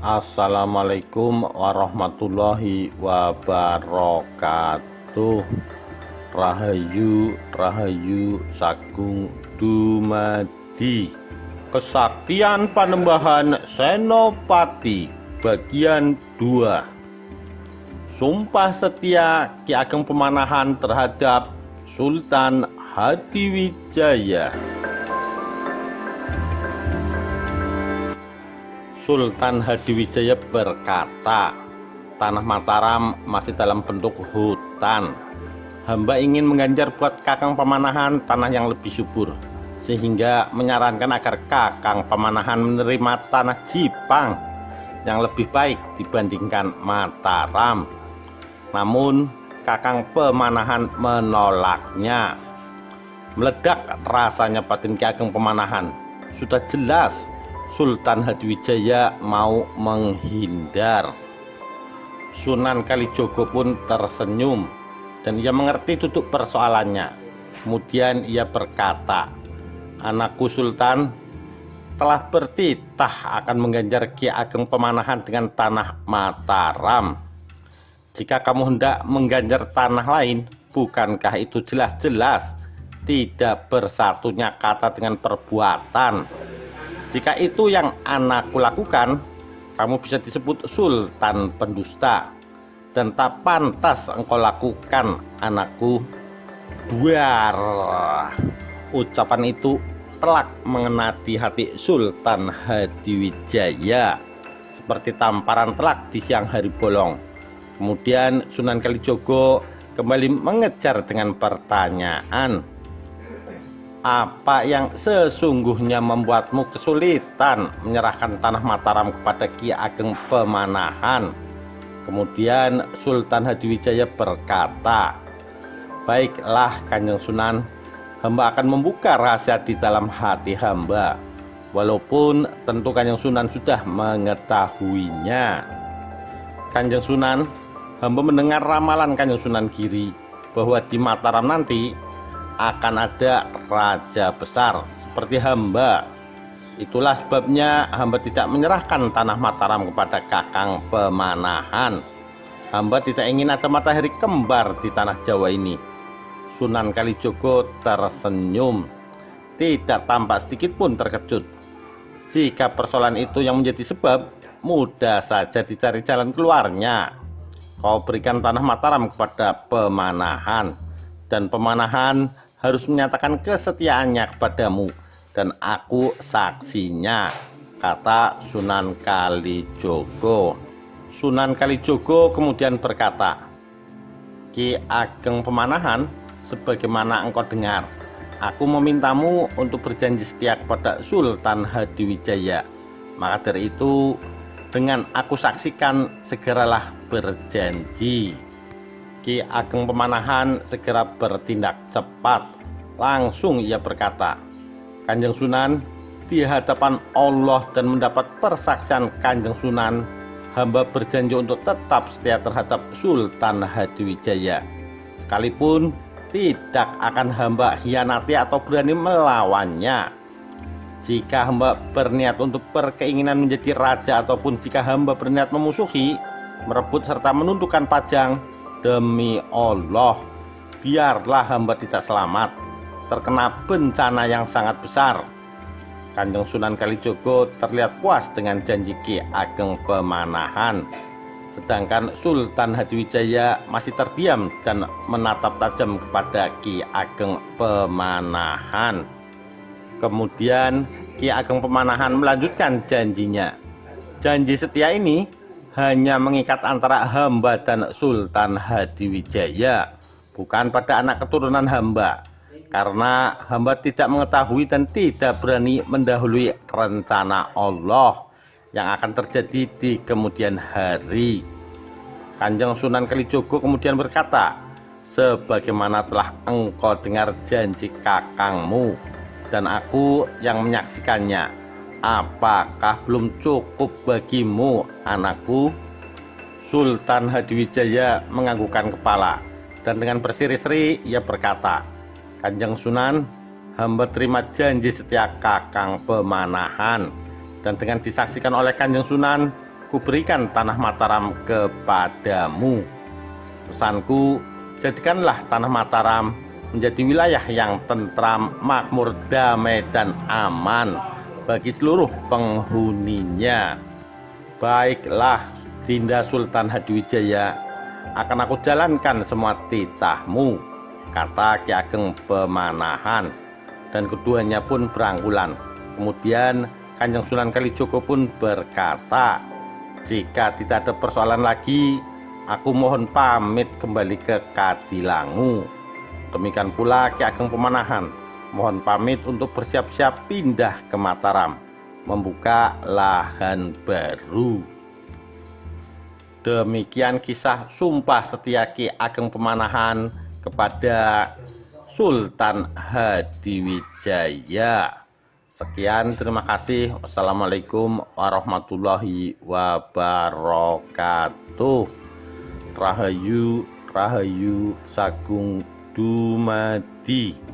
Assalamualaikum warahmatullahi wabarakatuh. Rahayu Rahayu Sagung Dumadi. Kesaktian Panembahan Senopati bagian 2. Sumpah setia Ki Ageng Pemanahan terhadap Sultan Hadiwijaya. Sultan Hadiwijaya berkata, "Tanah Mataram masih dalam bentuk hutan. Hamba ingin mengganjar buat Kakang Pemanahan tanah yang lebih subur, sehingga menyarankan agar Kakang Pemanahan menerima tanah Jipang yang lebih baik dibandingkan Mataram." Namun Kakang Pemanahan menolaknya. Meledak rasanya batin Ki Ageng Pemanahan. Sudah jelas Sultan Hadiwijaya mau menghindar. Sunan Kalijogo pun tersenyum dan ia mengerti duduk persoalannya. Kemudian ia berkata, "Anakku Sultan telah bertitah akan mengganjar Ki Ageng Pemanahan dengan tanah Mataram. Jika kamu hendak mengganjar tanah lain, bukankah itu jelas-jelas tidak bersatunya kata dengan perbuatan? Jika itu yang anakku lakukan, kamu bisa disebut sultan pendusta, dan tak pantas engkau lakukan, anakku." Duar. Ucapan itu telak mengena di hati Sultan Hadiwijaya seperti tamparan telak di siang hari bolong. Kemudian Sunan Kalijogo kembali mengejar dengan pertanyaan, "Apa yang sesungguhnya membuatmu kesulitan menyerahkan tanah Mataram kepada Ki Ageng Pemanahan?" Kemudian Sultan Hadiwijaya berkata, "Baiklah Kanjeng Sunan, hamba akan membuka rahasia di dalam hati hamba, walaupun tentu Kanjeng Sunan sudah mengetahuinya. Kanjeng Sunan, hamba mendengar ramalan Kanjeng Sunan Giri bahwa di Mataram nanti akan ada raja besar seperti hamba. Itulah sebabnya hamba tidak menyerahkan tanah Mataram kepada Kakang Pemanahan. Hamba tidak ingin ada matahari kembar di tanah Jawa ini." Sunan Kalijogo tersenyum, tidak tampak sedikit pun terkejut. Jika persoalan itu yang menjadi sebab, mudah saja dicari jalan keluarnya. Kau berikan tanah Mataram kepada Pemanahan, dan Pemanahan harus menyatakan kesetiaannya kepadamu, dan aku saksinya, kata Sunan Kalijogo. Sunan Kalijogo kemudian berkata, "Ki Ageng Pemanahan, sebagaimana engkau dengar, aku memintamu untuk berjanji setia kepada Sultan Hadiwijaya. Maka dari itu, dengan aku saksikan, segeralah berjanji." Ki Ageng Pemanahan segera bertindak cepat. Langsung ia berkata, "Kanjeng Sunan, di hadapan Allah dan mendapat persaksian Kanjeng Sunan, hamba berjanji untuk tetap setia terhadap Sultan Hadiwijaya. Sekalipun tidak akan hamba hianati atau berani melawannya. Jika hamba berniat untuk berkeinginan menjadi raja, ataupun jika hamba berniat memusuhi, merebut serta menundukkan pajang, demi Allah, biarlah hamba tidak selamat, terkena bencana yang sangat besar." Kanjeng Sunan Kalijogo terlihat puas dengan janji Ki Ageng Pemanahan. Sedangkan Sultan Hadiwijaya masih terdiam dan menatap tajam kepada Ki Ageng Pemanahan. Kemudian Ki Ageng Pemanahan melanjutkan janjinya. Janji setia ini hanya mengikat antara hamba dan Sultan Hadiwijaya, bukan pada anak keturunan hamba, karena hamba tidak mengetahui dan tidak berani mendahului rencana Allah yang akan terjadi di kemudian hari. Kanjeng Sunan Kalijogo kemudian berkata, "Sebagaimana telah engkau dengar janji kakangmu dan aku yang menyaksikannya, apakah belum cukup bagimu, anakku?" Sultan Hadiwijaya menganggukkan kepala dan dengan berseri-seri ia berkata, "Kanjeng Sunan, hamba terima janji setia Kakang Pemanahan, dan dengan disaksikan oleh Kanjeng Sunan, kuberikan tanah Mataram kepadamu. Pesanku, jadikanlah tanah Mataram menjadi wilayah yang tentram, makmur, damai, dan aman bagi seluruh penghuninya. Baiklah, Dinda Sultan Hadiwijaya, akan aku jalankan semua titahmu, kata Ki Ageng Pemanahan. Dan keduanya pun berangkulan. Kemudian Kanjeng Sunan Kalijogo pun berkata, jika tidak ada persoalan lagi, aku mohon pamit kembali ke Kadilangu. Demikian pula Ki Ageng Pemanahan mohon pamit untuk bersiap-siap pindah ke Mataram, membuka lahan baru. Demikian kisah sumpah setia Ki Ageng Pemanahan kepada Sultan Hadiwijaya. Sekian, terima kasih. Wassalamualaikum warahmatullahi wabarakatuh. Rahayu, Rahayu Sagung Dumadi.